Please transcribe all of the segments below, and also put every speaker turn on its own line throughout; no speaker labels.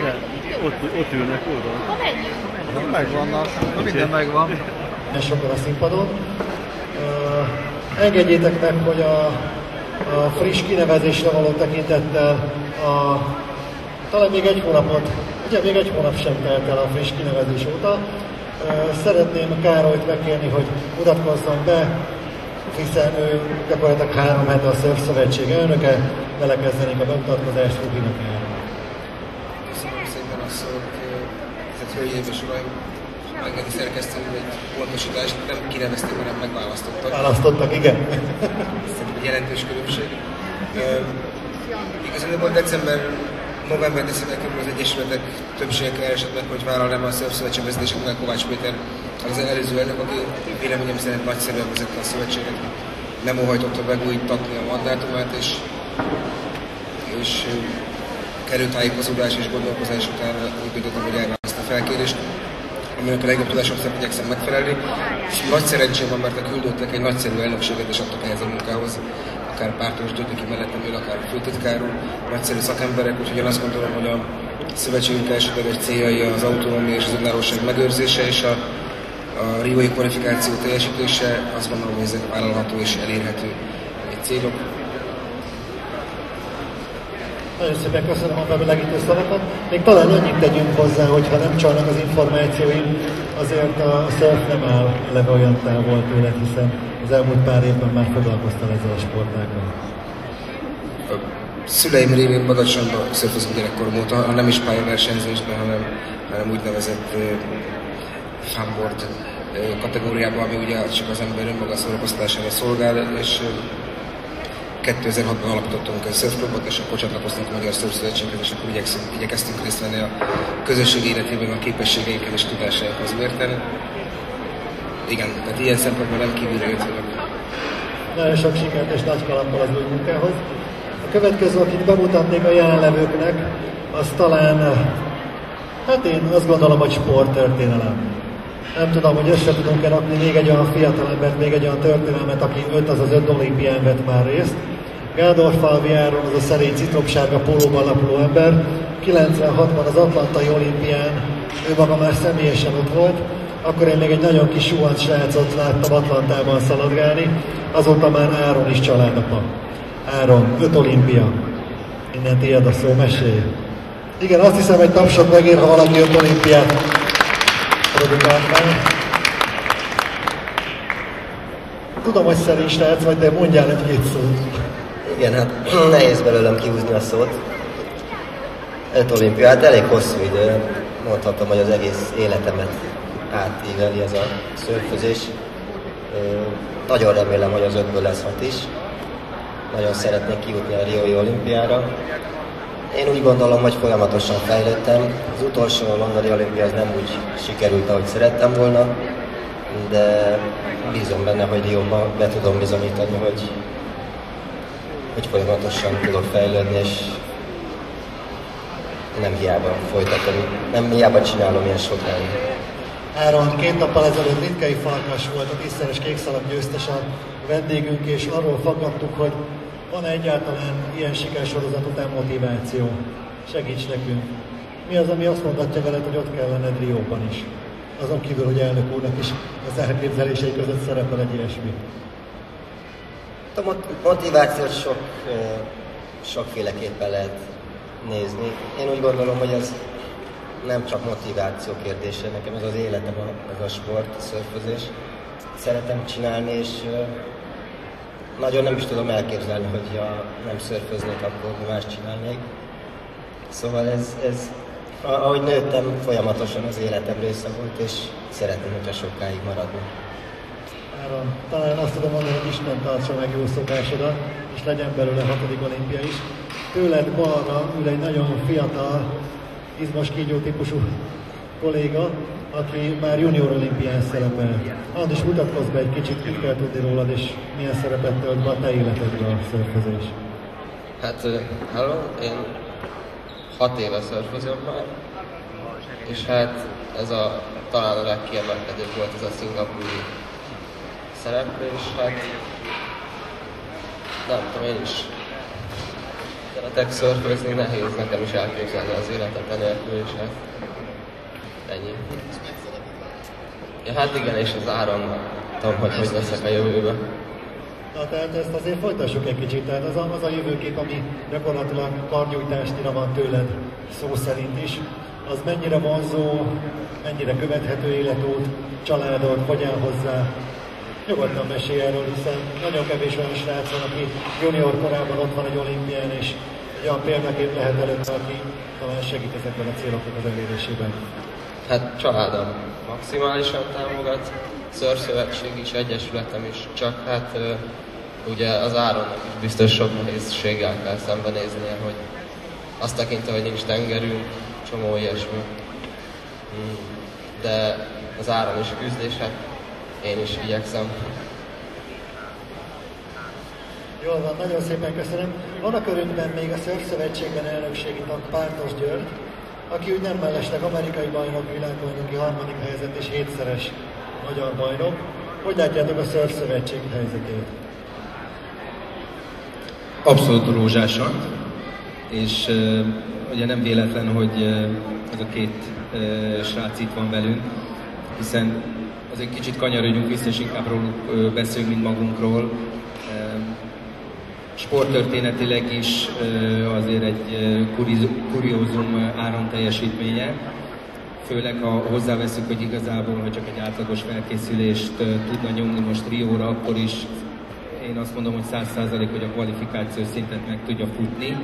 De ott ülnek oda.
Megvannak, minden megvan.
Sokan a színpadon. Engedjétek meg, hogy a friss kinevezésre való tekintettel talán még egy hónapot, ugye még egy hónap sem telt el a friss kinevezés óta. Szeretném Károlyt megkérni, hogy mutatkozzon be, hiszen ő gyakorlatilag 3 hete a Surf Szövetség elnöke, vele kezdenénk a bemutatkozást, Rubinak el.
Köszönöm szépen a szót, tehát hölgyeim és uraim, megengedi szerkesztő egy pontosítást, nem kinevezték, hanem megválasztottak.
Választottak, igen.
Szerintem egy jelentős különbség. Igazából november-december körül az egyesületek többsége keresett meg, hogy vállalnám a Surf Szövetség vezetését, Kovács Péter az előző elnök, aki véleményem szerint nagyszerűen vezette a szövetséget, nem óhajtotta megújítatni a mandátumát, és kerültájékozódás és gondolkozás után úgy döntöttem, hogy elválaszt a felkérést, aminek a legjobb tudásom szerint igyekszem megfelelni. És nagy szerencsém van, mert a küldöttek egy nagyszerű elnökséget és adtak ehhez a munkához, akár Pártos György, aki mellettem ül, akár főtitkár úr, nagyszerű szakemberek, úgyhogy én azt gondolom, hogy a szövetségünk elsődleges céljai az autonómia és az önállóság megőrzése és a riói kvalifikáció teljesítése, azt gondolom, hogy ezek vállalható és elérhető célok.
Nagyon szépen köszönöm a bemelegítő szavakat. Még talán annyit tegyünk hozzá, hogy ha nem csalnak az információim, azért a surf nem áll eleve olyan távol tőled, hiszen az elmúlt pár évben már foglalkoztál ezzel a sportággal.
A szüleim révén Badacsonyban szörfözünk gyerekkorom óta, nem is pályaversenyzésben, hanem úgynevezett funboard kategóriában, ami ugye csak az ember önmaga szórakoztatására szolgál, és 2006-ban alapítottunk egy surfklubot, és akkor csatlakoztunk a Magyar Surf Szövetséghez, és akkor igyekeztünk részt venni a közösség életében a képességeinkkel és tudásainkhoz mérten. Igen, tehát ilyen szempontból nem kívülre jött vagyok.
Nagyon sok sikert és nagy kalappal az új munkához. A következő, akit bemutatnék a jelenlevőknek, az talán, hát én azt gondolom, hogy sporttörténelem. Nem tudom, hogy össze tudunk-e rakni még egy olyan fiatalembert, még egy olyan történelmet, aki 5 olimpián vett már részt. Gádor Falvi Áron, az a szerény citromsárga pólóban lapuló ember, 96-ban az Atlantai olimpián, ő maga már személyesen ott volt, akkor én még egy nagyon kis suhant srácot láttam Atlantában szaladgálni, azóta már Áron is családapa. Áron, 5 olimpia. Innen tiéd a szó, mesélj. Igen, azt hiszem, hogy tapsot megér, ha valaki 5 olimpiát produkált meg. Tudom, hogy szerint srác vagy, de mondjál egy-két szót.
Igen, hát nehéz belőlem kihúzni a szót. 5 olimpia, hát elég hosszú idő. Mondhatom, hogy az egész életemet átíveli ez a szörfözés. Nagyon remélem, hogy az 5-ből lesz 6 is. Nagyon szeretnék kijutni a Riói olimpiára. Én úgy gondolom, hogy folyamatosan fejlődtem. Az utolsó londoni olimpia az nem úgy sikerült, ahogy szerettem volna, de bízom benne, hogy Rióban be tudom bizonyítani, hogy folyamatosan tudok fejlődni, és nem hiába folytatom, nem hiába csinálom ilyen sokáig.
Áron 2 nappal ezelőtt Litkei Farkas volt a 10-szeres kékszalag győztes a vendégünk, és arról faggattuk, hogy van egyáltalán ilyen sikersorozat után motiváció. Segíts nekünk. Mi az, ami azt mondatja veled, hogy ott kell lenned Rióban is? Azon kívül, hogy elnök úrnak is az elképzelései között szerepel egy ilyesmi.
A motivációt sokféleképpen lehet nézni. Én úgy gondolom, hogy ez nem csak motiváció kérdése, nekem ez az életem, ez a sport, a szörfözés. Szeretem csinálni, és nagyon nem is tudom elképzelni, hogy ha nem szörföznék, akkor más csinálnék. Szóval ez ahogy nőttem, folyamatosan az életem része volt, és szeretném, hogyha sokáig maradna.
Áron, talán azt tudom mondani, hogy Isten tartsa meg jó szokásodat, és legyen belőle 6. olimpia is. Tőled balra ül egy nagyon fiatal, izmos kígyó típusú kolléga, aki már junior olimpián szerepel. Andis, mutatkozz be egy kicsit, mit kell tudni rólad, és milyen szerepet tölt be a te életedre a szörfözés.
Hát, hello, én 6 éve szörfözöm már, és hát ez talán a legkiemelkedőbb volt ez a szingapúri szereplés, hát nem tudom, én is szeretem szeretek szörfözni, nehéz nekem is elképzelni az életet enélkül, és hát ennyi. Ja, hát igen, és az áron tudom, hogy leszek a jövőben.
Na, tehát ezt azért folytassuk egy kicsit, tehát az a jövőkép, ami gyakorlatilag karnyújtásnyira van tőled szó szerint is, az mennyire vonzó, mennyire követhető életút, családod, hogy áll hozzá? Nyugodtan mesélj erről, hiszen nagyon kevés olyan srác van, aki junior korában ott van egy olimpián, és egy olyan példakép lehet előtt, aki talán segít ezekben a céloknak az elérésében.
Hát családom maximálisan támogat, szörfszövetség is, egyesületem is, csak hát ugye az Áronnak is biztos sok nehézséggel kell szembenéznie, hogy azt tekintve, hogy nincs tengerünk, csomó ilyesmi. De az Áron is küzd, és hát én is igyekszem.
Jól van, nagyon szépen köszönöm. Van a körünkben még a Szörfszövetségben elnökségi tag Pártos György, aki úgy nem mellesleg amerikai bajnok, világbajnoki harmadik helyzet és 7-szeres magyar bajnok. Hogy látjátok a Szörfszövetség helyzetét?
Abszolút rózsásan, és ugye nem véletlen, hogy ez a két srác itt van velünk, hiszen azért kicsit kanyarodjunk vissza, és inkább róluk beszélünk, mint magunkról. Sporttörténetileg is azért egy kuriózum Áron teljesítménye, főleg ha hozzáveszünk, hogy igazából, ha csak egy átlagos felkészülést tudna nyomni most Rióra, akkor is én azt mondom, hogy 100%, hogy a kvalifikációs szintet meg tudja futni.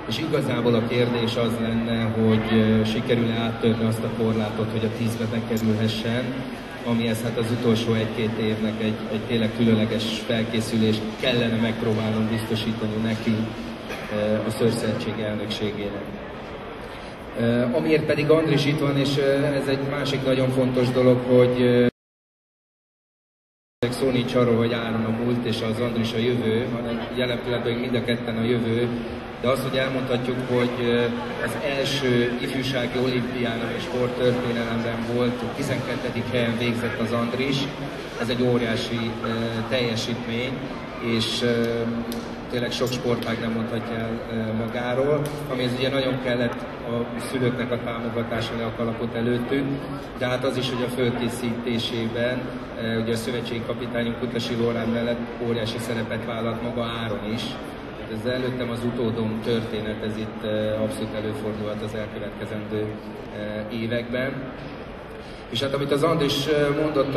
És igazából a kérdés az lenne, hogy sikerül-e áttörni azt a korlátot, hogy a 10-be bekerülhessen, amihez hát az utolsó 1-2 évnek egy tényleg különleges felkészülést kellene megpróbálnom biztosítani neki a Szörfszövetség elnökségének. Amiért pedig Andris itt van, és ez egy másik nagyon fontos dolog, hogy szó nincs arról, hogy Áron a múlt és az Andris a jövő, hanem jelen pillanatban mind a ketten a jövő, de azt, hogy elmondhatjuk, hogy az első ifjúsági olimpián, ami sporttörténelemben volt, 12. helyen végzett az Andris, ez egy óriási teljesítmény, és tényleg sok sportág nem mondhatja el magáról, amihez ugye nagyon kellett a szülőknek a támogatása, le a kalapot előttük, de hát az is, hogy a fölkészítésében ugye a szövetségi kapitányunk Kutasi Lórán mellett óriási szerepet vállalt maga Áron is. Ez előttem az utódom történet, ez itt abszolút előfordulhat az elkövetkezendő években. És hát amit az Andris mondott,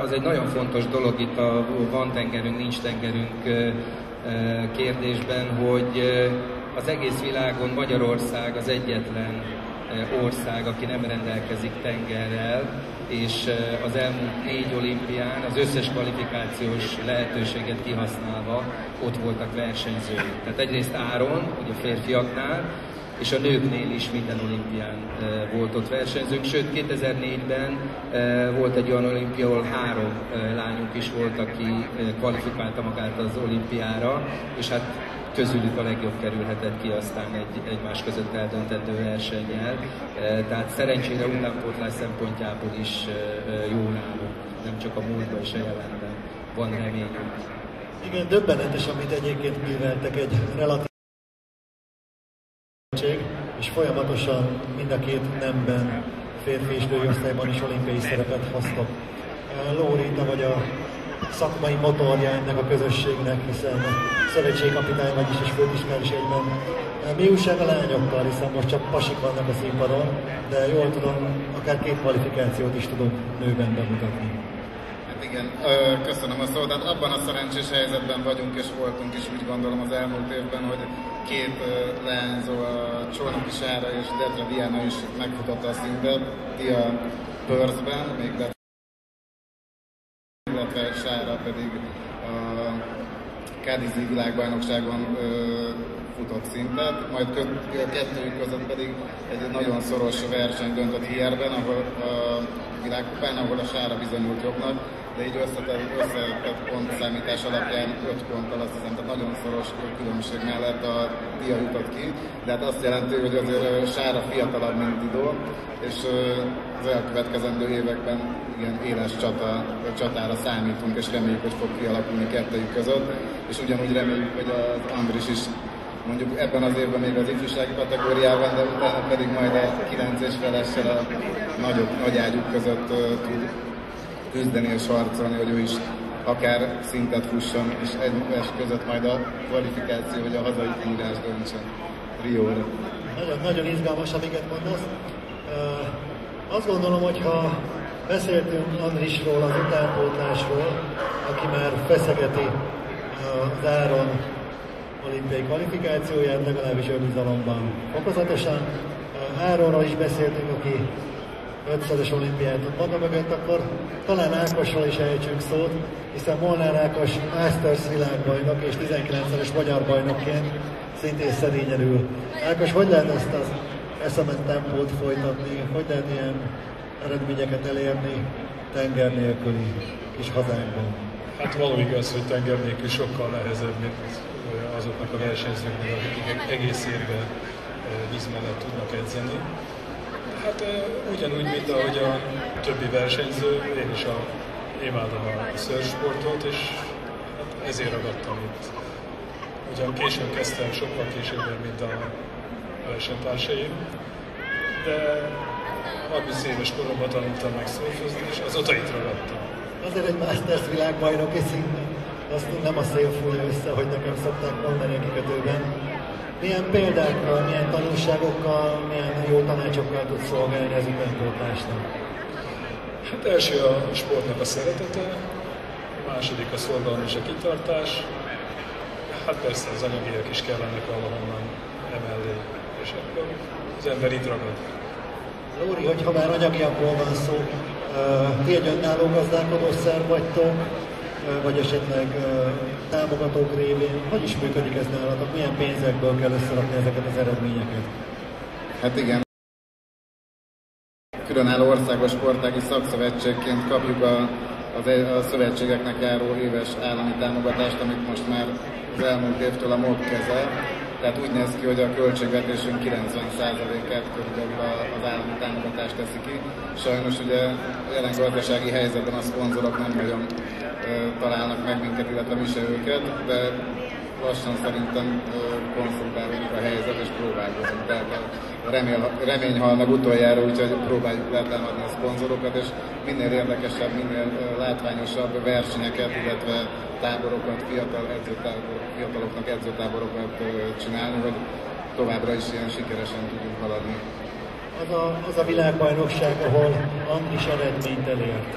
az egy nagyon fontos dolog itt a van tengerünk, nincs tengerünk kérdésben, hogy az egész világon Magyarország az egyetlen ország, aki nem rendelkezik tengerrel, és az elmúlt 4 olimpián az összes kvalifikációs lehetőséget kihasználva ott voltak versenyzők. Tehát egyrészt Áron, ugye a férfiaknál, és a nőknél is minden olimpián volt ott versenyzők, sőt 2004-ben volt egy olyan olimpia, ahol 3 lányunk is volt, aki kvalifikálta magát az olimpiára, és hát közülük a legjobb kerülhetett ki aztán egy egymás között eldöntendő versennyel. Tehát szerencsére utánpótlás szempontjából is jó nálunk, nem csak a múltban és a jelenben van reményünk.
Igen, döbbenetes, amit egyébként műveltek egy relatív és folyamatosan mind a két nemben, férfi és női osztályban is olimpiai szerepet hoztak. Lóri, te vagy a szakmai motorja ennek a közösségnek, hiszen szövetségkapitány vagy is, és főt ismerés egyben. Mi újság a lányokkal, hiszen most csak pasik vannak a színpadon, de jól tudom, akár 2 kvalifikációt is tudunk nőben bemutatni.
Hát igen, köszönöm a szót. Hát abban a szerencsés helyzetben vagyunk és voltunk is, úgy gondolom az elmúlt évben, hogy 2 leányzó, a Csolnoki Sára és Detra Diana is megfutotta a szintet, Dia Perthben, még illetve Sára pedig a Cádizi világbajnokságon futott szintet, majd a kettőjük között pedig egy nagyon szoros verseny döntött Hierben, ahol a világkupán, ahol a Sára bizonyult jobbnak, de így összetett pontszámítás alapján 5 ponttal, azt hiszem, tehát nagyon szoros különbség mellett a Dia jutott ki, de hát azt jelenti, hogy azért Sára fiatalabb, mint Dido, és az elkövetkezendő években igen éles csatára számítunk, és reméljük, hogy fog kialakulni kettőjük között, és ugyanúgy reméljük, hogy az Andris is mondjuk ebben az évben még az ifjúsági kategóriában, de utána pedig majd a 9 és felessel a nagy ágyuk között tud küzdeni és harcolni, hogy ő is akár szintet fusson, és egymás között majd a kvalifikáció, vagy a hazai kiírás döntsen Rióra.
Nagyon izgalmas, amiket mondasz. Azt gondolom, hogy ha beszéltünk Andrisról, az utánpótlásról, aki már feszegeti az Áron olimpiai kvalifikációját, legalábbis önbizalomban fokozatosan. Áronról is beszéltünk, aki 5-szeres olimpiát maga mögött, akkor talán Ákosról is ejtsünk szót, hiszen Molnár Ákos Masters világbajnok és 19-szeres magyar bajnokként szintén szerényen ül. Ákos, hogy lehet ezt az eszement tempót folytatni, hogy lehet ilyen eredményeket elérni tenger nélküli kis hazánkban?
Hát való igaz, hogy tenger nélkül sokkal nehezebb, mint azoknak a versenyzőknek, akik egész évben víz mellett tudnak edzeni. Hát ugyanúgy, mint ahogy a többi versenyző, én is imádom a surfsportot, és hát ezért ragadtam itt. Ugyan későn kezdtem, sokkal későbben, mint a versenytársaim, de 30 éves koromban tanultam meg szurfozni, és azóta itt ragadtam.
Azért egy Masters világbajnoki szinten, azt nem a szél fújja össze, hogy nekem szokták mondani a kikötőben. Milyen példákkal, milyen tanulságokkal, milyen jó tanácsokkal tud szolgálni az utánpótlásnak?
Hát első a sportnak a szeretete, a második a szorgalom és a kitartás, hát persze az anyagiak is kellenek valahonnan emellé, és akkor az ember itt ragad.
Lóri, hogyha már anyagiakról van szó, ti egy önálló gazdálkodó szerv vagytok, vagy esetleg támogatók révén, hogy is működik ez nálatok, milyen pénzekből kell összerakni ezeket az eredményeket?
Hát igen. Különálló országos sportági szakszövetségként kapjuk a szövetségeknek járó éves állami támogatást, amit most már az elmúlt évtől a MOB kezel. Tehát úgy néz ki, hogy a költségvetésünk 90%-át körülbelül az állami támogatást teszi ki. Sajnos ugye jelen gazdasági helyzetben a szponzorok nem nagyon találnak meg minket, illetve mi se őket, de lassan szerintem konszolidálódik a helyzet és próbálkozunk. Tehát remény hal meg utoljára, úgyhogy próbáljuk letámadni a szponzorokat, és minél érdekesebb, minél látványosabb versenyeket, illetve táborokat, fiataloknak edzőtáborokat csinálni, hogy továbbra is ilyen sikeresen tudjunk haladni.
Az a világbajnokság, ahol Andris eredményt elért,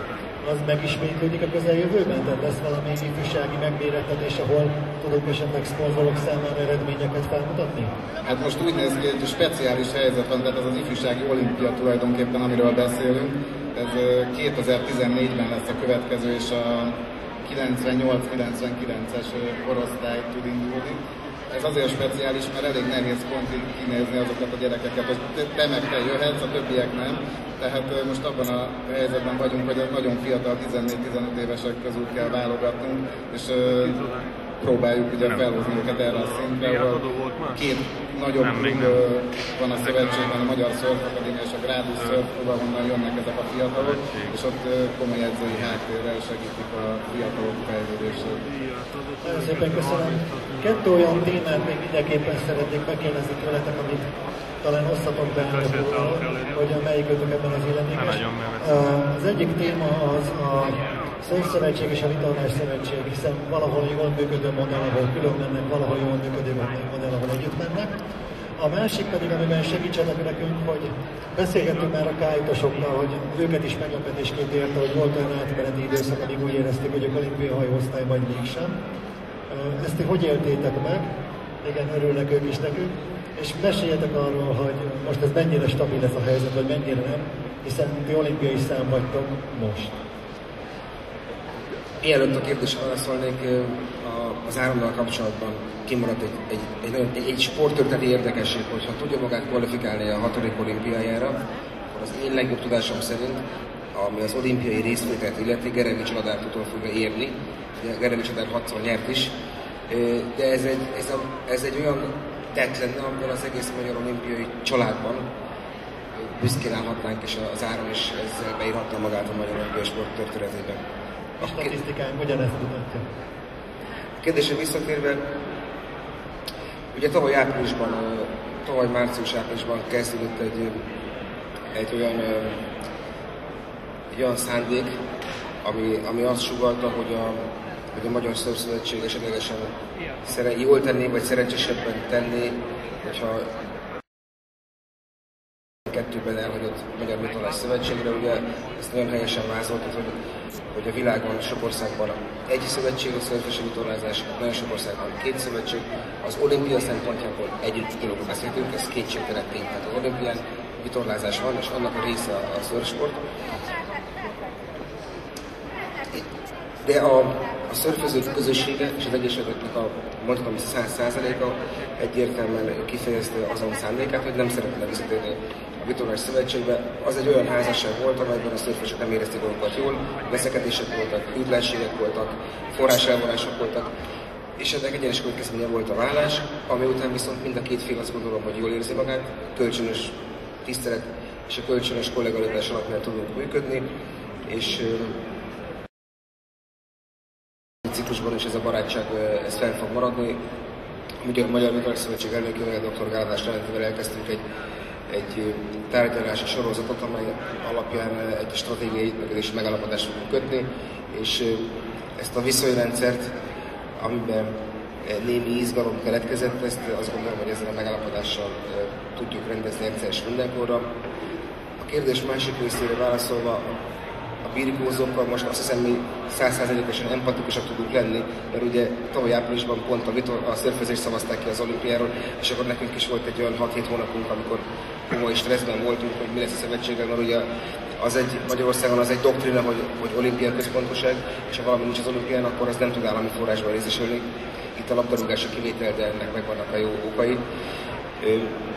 az megismétlődik a közeljövőben? Tehát lesz valami ifjúsági megmérettetés, ahol tudunk esetleg szponzorok számára eredményeket felmutatni?
Hát most úgy néz ki, hogy egy speciális helyzet van, tehát ez az ifjúsági olimpia tulajdonképpen, amiről beszélünk. Ez 2014-ben lesz a következő, és a 98-99-es korosztály tud indulni. Ez azért speciális, mert elég nehéz pontig kinézni azokat a gyerekeket, hogy te meg te jöhetsz, a többiek nem. Tehát most abban a helyzetben vagyunk, hogy a nagyon fiatal 14-15 évesek közül kell válogatnunk, és próbáljuk ugye felhozni őket erre a szintre, ahol két nagyobb klub van a szövetségben, a Magyar Surf Akadémia és a Gradus Surf Club, ahonnan jönnek ezek a fiatalok, és ott komoly edzői háttérrel segítik a fiatalok fejlődését.
Nagyon szépen köszönöm. Kettő olyan témát még mindenképpen szeretnék megkérdezni tőletek, amit talán osszatok be, hogy melyikötök ebben az illetékes. Az egyik téma az a Szövetség és a Vitorlás Szövetség, hiszen valahol jól működő modell, ahol külön mennek, valahol jól működő modell, ahol együtt mennek. A másik pedig, amiben segítsenek nekünk, hogy beszélgettünk már a kájtosokkal, hogy őket is meglepetésként érte, hogy volt olyan átmeneti időszak, amíg úgy érezték, hogy a olimpiai hajóosztály vagy mégsem. Ezt ti hogy éltétek meg? Igen, örülnek ők is nekünk. És meséljetek arról, hogy most ez mennyire stabil ez a helyzet, vagy mennyire nem, hiszen ti olimpiai szám vagytok most.
Mielőtt a kérdésre válaszolnék, az Áronnal kapcsolatban kimaradt egy sporttörténeti érdekesség, hogyha tudja magát kvalifikálni a 6. olimpiájára, akkor az én legjobb tudásom szerint, ami az olimpiai részvételt illeti, Gerevics Adártól fog érni. Gerevics Adár 6-szor nyert is, de ez egy olyan tett lenne, amivel az egész magyar olimpiai családban büszkén állhatnánk, és az Áron is ezzel beírhatna magát a magyar olimpiai sport történetében.
A statisztikánk ugyanezt mutatja.
A kérdésre visszatérve, Ugye tavaly március-áprilisban kezdődött egy olyan szándék, ami azt sugallta, hogy a Magyar Szövetség esetlegesen jól tenné, vagy szerencsésebben tenné, hogyha kettőben elhagyott Magyar Vitorlás Szövetségre, ugye ezt nagyon helyesen vázoltat, hogy a világon sok országban egy szövetség a szövetségi vitorlázás, nagyon sok országban két szövetség. Az olimpia szempontjából egy dologról beszéltünk, ez kétségtelen tény. Tehát az olimpián vitorlázás van, és annak a része a szörfsport. De a szörfözők közössége és az egyesületeknek mondhatom 100%-a egyértelműen kifejezte azon szándékát, hogy nem szeretne visszatérni a Vitorlás Szövetségbe. Az egy olyan házasság volt, amelyben a szörfösök nem érezték magukat jól, veszekedések voltak, hűtlenségek voltak, forráselvonások voltak, és ennek egyenes következménye volt a vállás, ami után viszont mind a két fél azt gondolom, hogy jól érzi magát, kölcsönös tisztelet és a kölcsönös kollegialitás alapján tudunk működni, és ciklusban is ez a barátság ez fel fog maradni. Ugye a Magyar Vitorlás Szövetség elnökével, dr. Gálvás Lántivel elkezdtünk egy tárgyalási sorozatot, amely alapján egy stratégiai együttműködési megállapodást fogunk kötni, és ezt a viszonyrendszert, amiben némi izgalom keletkezett, ezt azt gondolom, hogy ezzel a megállapodással tudjuk rendezni egyszer és mindenkorra. A kérdés másik részére válaszolva, a birkózókkal most azt hiszem, mi 100%-osan empatikusak tudunk lenni, mert ugye tavaly áprilisban pont a szörfözést szavazták ki az olimpiáról, és akkor nekünk is volt egy olyan 6-7 hónapunk, amikor komoly stresszben voltunk, hogy mi lesz a szövetséggel, mert ugye Magyarországon az egy doktrina, hogy olimpia központoság, és ha valami nincs az olimpián, akkor az nem tud állami forrásban részesülni. Itt a labdarúgás a kivétel, de ennek megvannak a jó okai.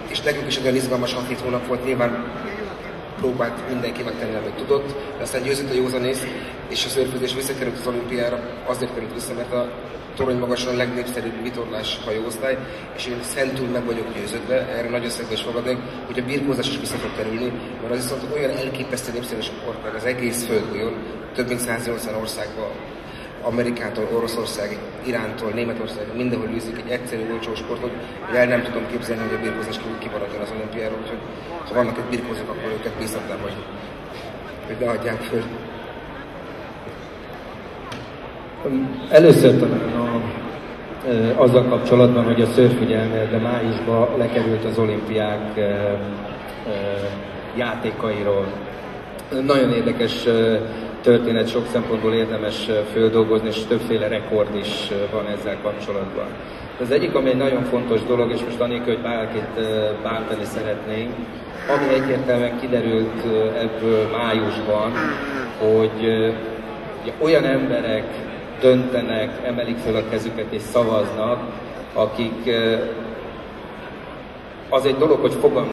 És nekünk is egy olyan izgalmas 6-7 hónap volt, nyilván próbált mindenki megtenni, amit tudott, de aztán győzött a józanész, és a szörfözés visszakerült az olimpiára, azért került vissza, mert a torony magasan a legnépszerűbb vitorlás hajóosztály, és én szentül meg vagyok győződve, erre nagy összegbe is fogadnék, hogy a birkózás is vissza fog kerülni, mert az viszont olyan elképesztő népszerű sport, az egész földgolyón, több mint 180 országban, Amerikától, Oroszországig, Irántól, Németországig, mindenhol űzik egy egyszerű, olcsó sportot, hogy el nem tudom képzelni, hogy a birkózás kimaradjon az olimpiáról, úgyhogy ha vannak egy birkózók, akkor őket bízhatnám, hogy ne adják föl.
Először talán azzal kapcsolatban, hogy a szörfügyelme, de májusban lekerült az olimpiák játékairól. Nagyon érdekes történet, sok szempontból érdemes földolgozni, és többféle rekord is van ezzel kapcsolatban. Az egyik, ami egy nagyon fontos dolog, és most anélkül, hogy bárkit bántani szeretnénk, ami egyértelműen kiderült ebből májusban, hogy olyan emberek döntenek, emelik fel a kezüket és szavaznak, akik az egy dolog, hogy fogalmaznak,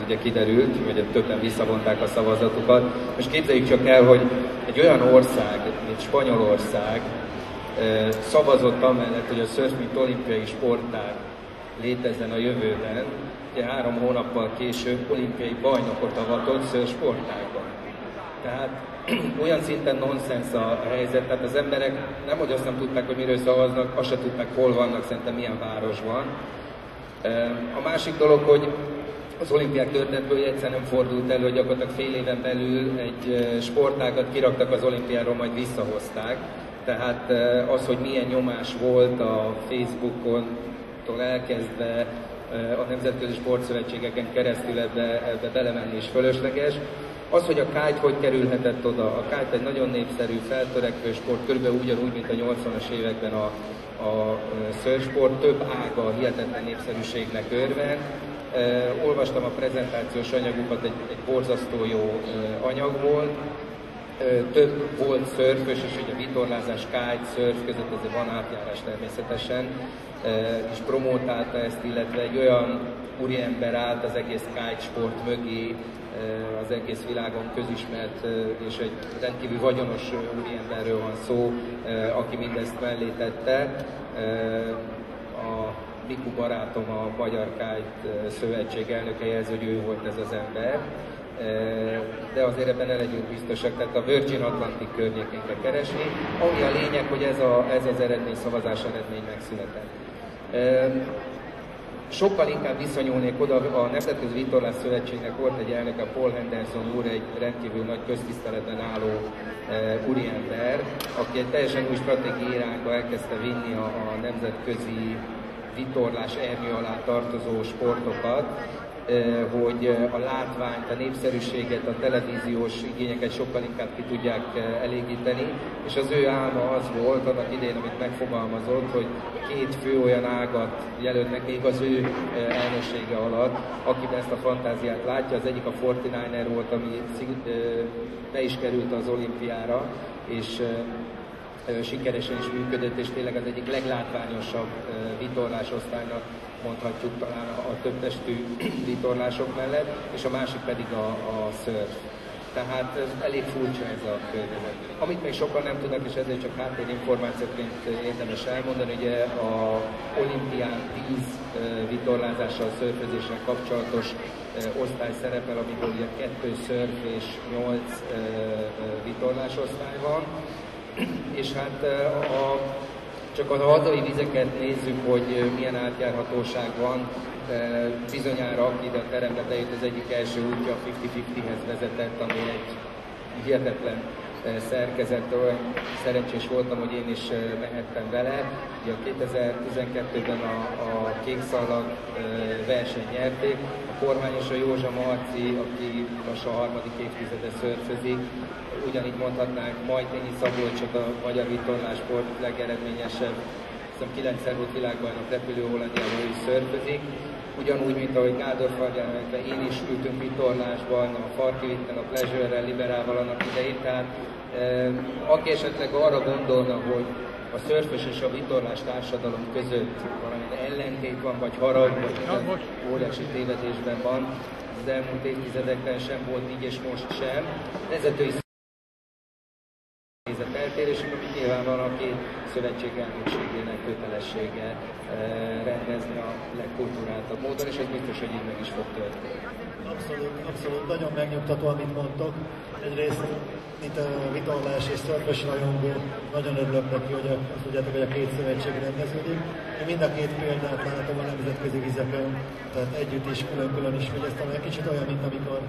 ugye kiderült, hogy többen visszavonták a szavazatukat. Most képzeljük csak el, hogy egy olyan ország, mint Spanyolország szavazott amellett, hogy a szörf mint olimpiai sportág létezzen a jövőben, ugye 3 hónappal később olimpiai bajnokot avatott szörfsportágban. Tehát olyan szinten nonsens a helyzet, tehát az emberek nem, hogy azt nem tudták, hogy miről szavaznak, azt se tudták, hol vannak, szerintem milyen városban. A másik dolog, hogy az olimpiák történetből egyszer nem fordult elő, hogy gyakorlatilag fél éven belül egy sportágat kiraktak az olimpiáról, majd visszahozták. Tehát az, hogy milyen nyomás volt a Facebookon-tól elkezdve a nemzetközi sportszövetségeken keresztül ebbe belemenni is fölösleges. Az, hogy a kite hogy kerülhetett oda, a kite egy nagyon népszerű, feltörekvő sport, körülbelül ugyanúgy, mint a 80-as években a szörfsport, több ága hihetetlen népszerűségnek örvend. Olvastam a prezentációs anyagukat, egy borzasztó jó anyag volt. Több volt szörfös, és ugye a vitorlázás, kite, szörf között azért van átjárás természetesen, és promótálta ezt, illetve egy olyan úriember állt az egész kite sport mögé, az egész világon közismert, és egy rendkívül vagyonos úriemberről van szó, aki mindezt mellé tette. A Miku barátom, a Magyar Kite Szövetség elnöke jelzi, hogy ő volt ez az ember. De azért ebben ne legyünk biztosak, tehát a Virgin Atlantic környékén kell keresni. Ami a lényeg, hogy ez az eredmény, szavazás eredmény megszületett. Sokkal inkább viszonyulnék oda, a Nemzetközi Vitorlás Szövetségnek volt egy elnöke, Paul Henderson úr, egy rendkívül nagy köztiszteletben álló úriember, aki egy teljesen új stratégiai irányba elkezdte vinni a nemzetközi vitorlás ernyő alá tartozó sportokat, hogy a látványt, a népszerűséget, a televíziós igényeket sokkal inkább ki tudják elégíteni, és az ő álma az volt annak idején, amit megfogalmazott, hogy 2 fő olyan ágat jelölnek még az ő elnöksége alatt, akiben ezt a fantáziát látja. Az egyik a 49er volt, ami be is került az olimpiára, és sikeresen is működött, és tényleg az egyik leglátványosabb vitorlásosztálynak mondhatjuk talán a többtestű vitorlások mellett, és a másik pedig a surf. Tehát elég furcsa ez a környezet. Amit még sokan nem tudnak, és ezért csak háttérinformációként érdemes elmondani, ugye a olimpián 10 vitorlázással, szörfözéssel kapcsolatos osztály szerepel, amiből ugye 2 szörf és 8 vitorlásosztály van. És hát csak a hazai vizeket nézzük, hogy milyen átjárhatóság van. Bizonyára, aki ide a terembe bejött, az egyik első útja a 50-50-hez vezetett, ami egy hihetetlen szerkezet. Olyan szerencsés voltam, hogy én is mehettem vele. Ugye a 2012-ben a kékszallag versenyt nyerték. A kormányos a Józsa Marci, aki lassan a 3. évtizede szörfözik. Ugyanígy mondhatnánk, Majtényi Szabolcsot, a magyar vitorlásport legeredményesebb, hiszem 9-szer volt világbajnok repülő Hollandiában, ő is szörfözik. Ugyanúgy, mint ahogy Gádor Fagyán, én is ültünk vitorlásban, a Farkivitten, a Pleasure-rel, Liberával annak idején, tehát aki esetleg arra gondolna, hogy a szörfös és a vitorlás társadalom között valami ellentét van, vagy harag, vagy óriási tévedésben van, az elmúlt évtizedekben sem volt így, és most sem. Vezetői eltérésünk, ami nyilvánvalóan a 2 szövetség elnökségének kötelessége rendezni a legkulturáltabb módon, és ez biztos, hogy így meg is fog történni.
Abszolút, nagyon megnyugtató, amit mondtok. Egyrészt, mint a vitorlás és szörfös rajongó, nagyon örülök neki, hogy hogy a 2 szövetség rendeződik. Én mind a 2 példát látom a nemzetközi vizeken, tehát együtt is, külön-külön is, hogy ez talán egy kicsit olyan, mint amikor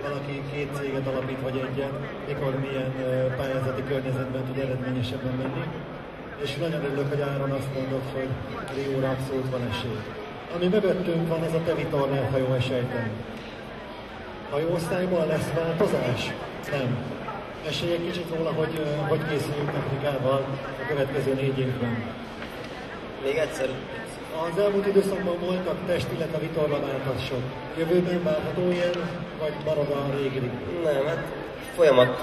valaki 2 céget alapít, vagy egyet, mikor milyen pályázati környezetben tud eredményesebben menni. És nagyon örülök, hogy Áron azt mondod, hogy Rióra abszolút van esély. Ami mögöttünk van, az a te vitorlát, ha jól sejtem. Hajóosztályban lesz változás? Nem. Mesélj egy kicsit róla, hogy készüljünk Afrikával a következő 4 évben.
Még egyszer.
Az elmúlt időszakban voltak test, illetve vitorlaváltások. Jövőben várható ilyen, vagy marad a régi?
Nem, hát folyamat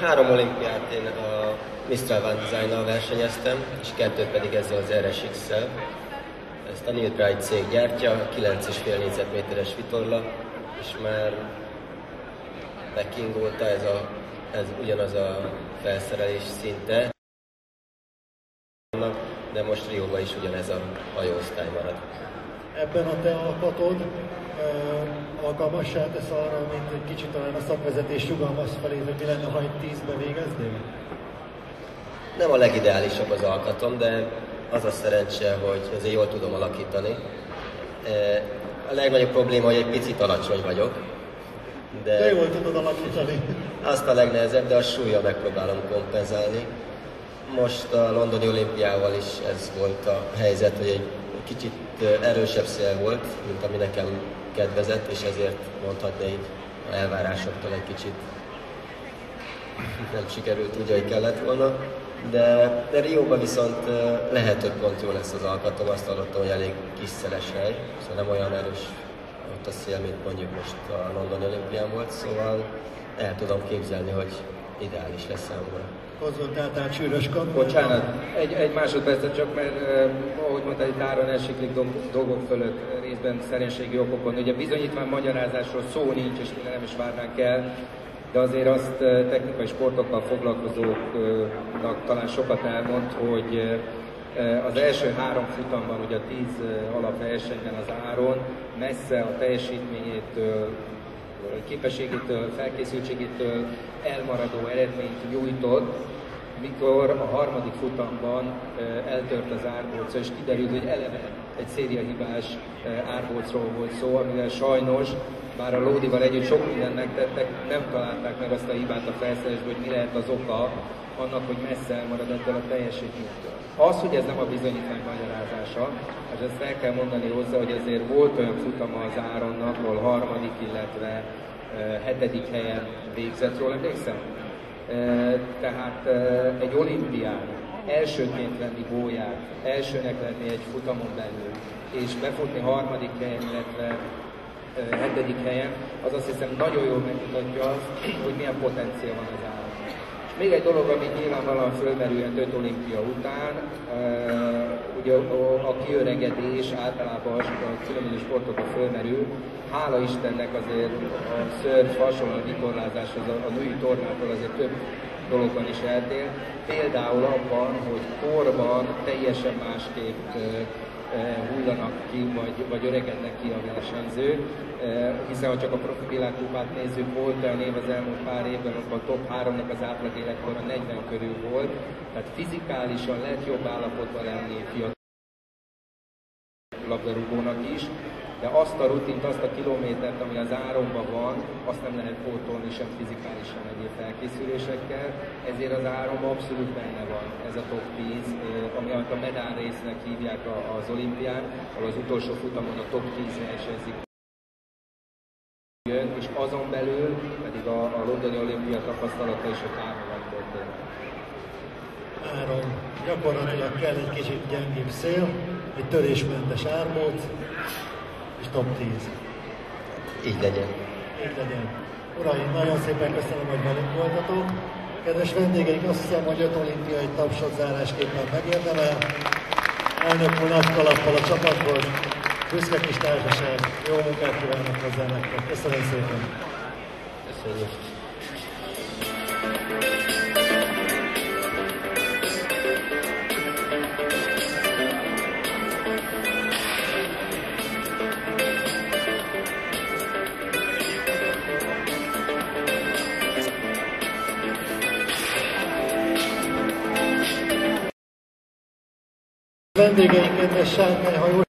3 olimpiát én a Mistral Van Design-nal versenyeztem, és 2 pedig ezzel az RSX-szel. Ezt a Neil Pride cég gyártja, 9,5 négyzetméteres vitorla, és már Peking óta ez ugyanaz a felszerelés szinte, de most Rióban is ugyanez a hajóosztály marad.
Ebben a te alkatod alkalmassá tesz arra, mint egy kicsit talán a szakvezetés rugalmas felé, hogy mi lenne, ha egy 10-ben végeznél?
Nem a legideálisabb az alkatom, de az a szerencse, hogy azért jól tudom alakítani. A legnagyobb probléma, hogy egy picit alacsony vagyok.
De jól tudod alakítani.
Azt a legnehezebb, de a súlya megpróbálom kompenzálni. Most a londoni olimpiával is ez volt a helyzet, hogy egy kicsit erősebb szél volt, mint ami nekem kedvezett, és ezért mondhatni így a elvárásoktól egy kicsit nem sikerült úgy, ahogy kellett volna. De Rióban viszont lehet, hogy pont jó lesz az alkatom, azt hallottam, hogy elég kis szeles hely, szóval nem olyan erős ott a szél, mint mondjuk most a londoni olimpián volt, szóval el tudom képzelni, hogy ideális lesz számomra.
Konzultáltál Csűrös Kapu?
Bocsánat, egy másodpercet csak, mert ahogy mondta, egy áron elsiklik dolgok fölött részben szerénységi okokon. Ugye bizonyítvány magyarázásról szó nincs, és nem is várnánk el, de azért azt technikai sportokkal foglalkozóknak talán sokat elmond, hogy az első 3 futamban, ugye a 10 alapversenyben az áron messze a teljesítményétől, képességétől, felkészültségétől elmaradó eredményt nyújtott, mikor a 3. futamban eltört az árbóc, és kiderült, hogy eleve egy szériahibás árbócról volt szó, amivel sajnos, bár a Lódival együtt sok mindent megtettek, nem találták meg azt a hibát a felszerelésből, hogy mi lehet az oka annak, hogy messze elmarad ettől a teljesítménytől. Az, hogy ez nem a bizonyítvány magyarázása, és ezt el kell mondani hozzá, hogy azért volt olyan futama az Áronnak, ahol harmadik, illetve 7. helyen végzett, róla emlékszem? Tehát egy olimpián elsőként venni gólyát, elsőnek lenni egy futamon belül, és befutni harmadik helyen, illetve 7. helyen, az azt hiszem nagyon jól megmutatja azt, hogy milyen potenciál van az Áron. És még egy dolog, ami nyilvánvalóan fölmerülhet 5 olimpia után, ugye a kiöregedés általában a különböző sportokban fölmerül. Hála Istennek azért a szörf hasonló vitorlázáshoz, a női tornától azért több dologban is eltér. Például abban, hogy korban teljesen másképp hullanak ki, vagy öregednek ki a versenyzők, hiszen ha csak a profi világkupát nézzük, volt olyan év az elmúlt pár évben, amikor a top 3-nak az átlag életkora 40 körül volt, tehát fizikálisan lehet jobb állapotban lenni fiatal labdarúgónak is, de azt a rutint, azt a kilométert, ami az Áronban van, azt nem lehet pótolni sem fizikálisan egyéb felkészülésekkel, ezért az Áronban abszolút benne van ez a top 10, ami a medál résznek hívják az olimpián, ahol az utolsó futamon a top 10 versenyzik jön, és azon belül pedig a londoni olimpia tapasztalata is a támogat történt.
Áron, gyakorlatilag kell egy kicsit gyengébb szél, egy törésmentes árbóc, és top 10.
Így legyen.
Így legyen. Uraim, nagyon szépen köszönöm, hogy velünk voltatok. Kedves vendégeink, azt hiszem, hogy 5 olimpiai tapsot zárásképpen megérdemel. Elnök úr nagy kalappal a csapatból, büszke kis társaság, jó munkát kívánok hozzá nektek. Köszönöm szépen.
Köszönjük.
Vendégeink kedves sárkányhajós